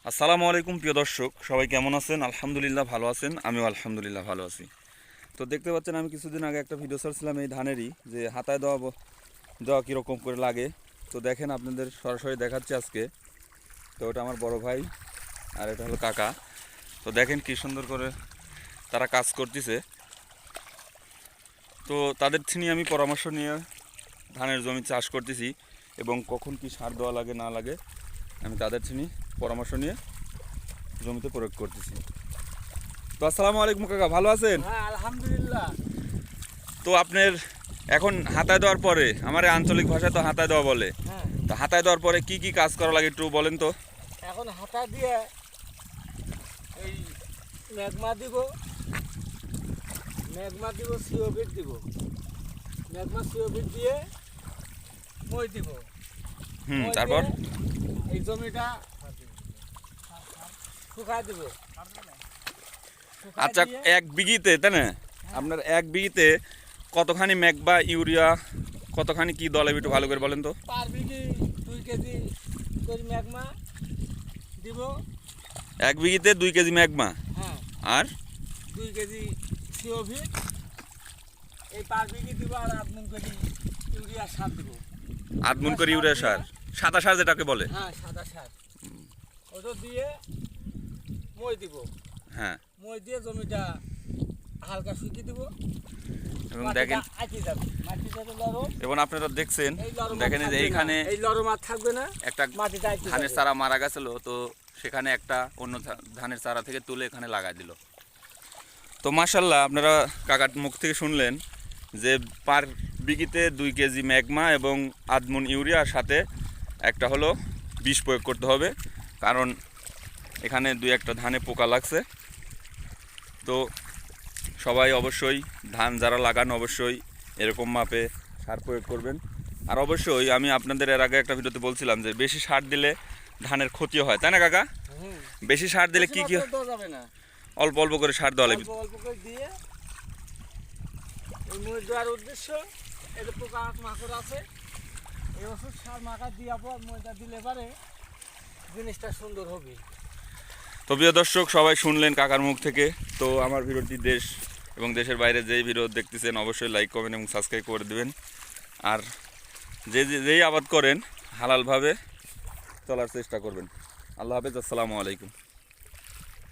আসসালামু আলাইকুম প্রিয় দর্শক, সবাই কেমন আছেন? আলহামদুলিল্লাহ ভালো আছেন, আমিও আলহামদুলিল্লাহ ভালো আছি। তো দেখতে পাচ্ছেন আমি কিছুদিন আগে একটা ভিডিও ছাড়ছিলাম এই ধানেরই, যে হাতায় দেওয়া কীরকম করে লাগে। তো দেখেন আপনাদের সরাসরি দেখাচ্ছি আজকে। তো ওটা আমার বড় ভাই আর এটা হলো কাকা। তো দেখেন কী সুন্দর করে তারা কাজ করতেছে। তো তাদের থেকে আমি পরামর্শ নিয়ে ধানের জমি চাষ করতেছি এবং কখন কি সার দেওয়া লাগে না লাগে আমি তাদের থেকে পরামর্শ নিয়ে জমিতে প্রয়োগ করতেছি। তো আসসালামু আলাইকুম কাকা, ভালো আছেন? হ্যাঁ, আলহামদুলিল্লাহ। তো আপনার এখন হাতায় দেওয়ার পরে, আমার আঞ্চলিক ভাষায় তো হাতায় দেওয়া বলে, হ্যাঁ, তো হাতায় দেওয়ার পরে কি কি কাজ করা লাগে একটু বলেন তো। এখন হাতা দিয়ে এই ম্যাগমা দিব, সিওভিট দিব, সিওভিট দিয়ে মই দিব। তারপর এই জমিটা শুকায় দিব। আচ্ছা, এক বিঘিতে তাই না আপনার এক বিঘিতে কতখানি ম্যাগবা ইউরিয়া কতখানি কি দলে একটু ভালো করে বলেন তো। পার বিঘি 2 কেজি করে ম্যাগমা দিব। এক বিঘিতে 2 কেজি ম্যাগমা, হ্যাঁ, আর 2 কেজি সিওভিট। এই পার বিঘি দিব আর 8 মণ করে ইউরিয়া সার দিব। 8 মণ করে ইউরিয়া সার, সাদা সার যেটাকে বলে। হ্যাঁ, সাদা সার ওটা দিয়ে মই দিব। হ্যাঁ, মই দিয়ে জমিটা হালকা শুকিয়ে দিব এবং দেখেন এবং আপনারা দেখছেন, দেখেন যে এইখানে এই লরম আর থাকবে না, একটা মাটিটা ধানের চারা মারা গেছিল, তো সেখানে একটা অন্য ধানের চারা থেকে তুলে এখানে লাগাই দিল। তো মাশাল্লাহ, আপনারা কাকার মুখ থেকে শুনলেন যে পার বিঘিতে 2 কেজি ম্যাগমা এবং 8 মণ ইউরিয়ার সাথে একটা হলো বিষ প্রয়োগ করতে হবে, কারণ এখানে 2-1টা ধানে পোকা লাগছে। তো সবাই অবশ্যই ধান যারা লাগান অবশ্যই এরকম মাপে সার প্রয়োগ করবেন। আর অবশ্যই আমি আপনাদের এর আগে একটা ভিডিওতে বলছিলাম যে বেশি সার দিলে ধানের ক্ষতি হয়, তাই না কাকা? বেশি সার দিলে কি কি যাবে না, অল্প অল্প করে সার দেওয়া লাগবে। অল্প করে দিয়ে এই মই দেওয়ার উদ্দেশ্য, এই যে পোকা মাকড় আছে, এই ওষুধ সার মাখা দিয়া পর মইটা দিলে পারে জিনিসটা সুন্দর হবে। তো প্রিয় দর্শক, সবাই শুনলেন কাকার মুখ থেকে। তো আমার ভিডিওটি দেশ এবং দেশের বাইরে যেই ভিডিও দেখতেছেন অবশ্যই লাইক, কমেন্ট এবং সাবস্ক্রাইব করে দেবেন। আর যেই আবাদ করেন হালালভাবে চলার চেষ্টা করবেন। আল্লাহ হাফেজ, আসসালামু আলাইকুম।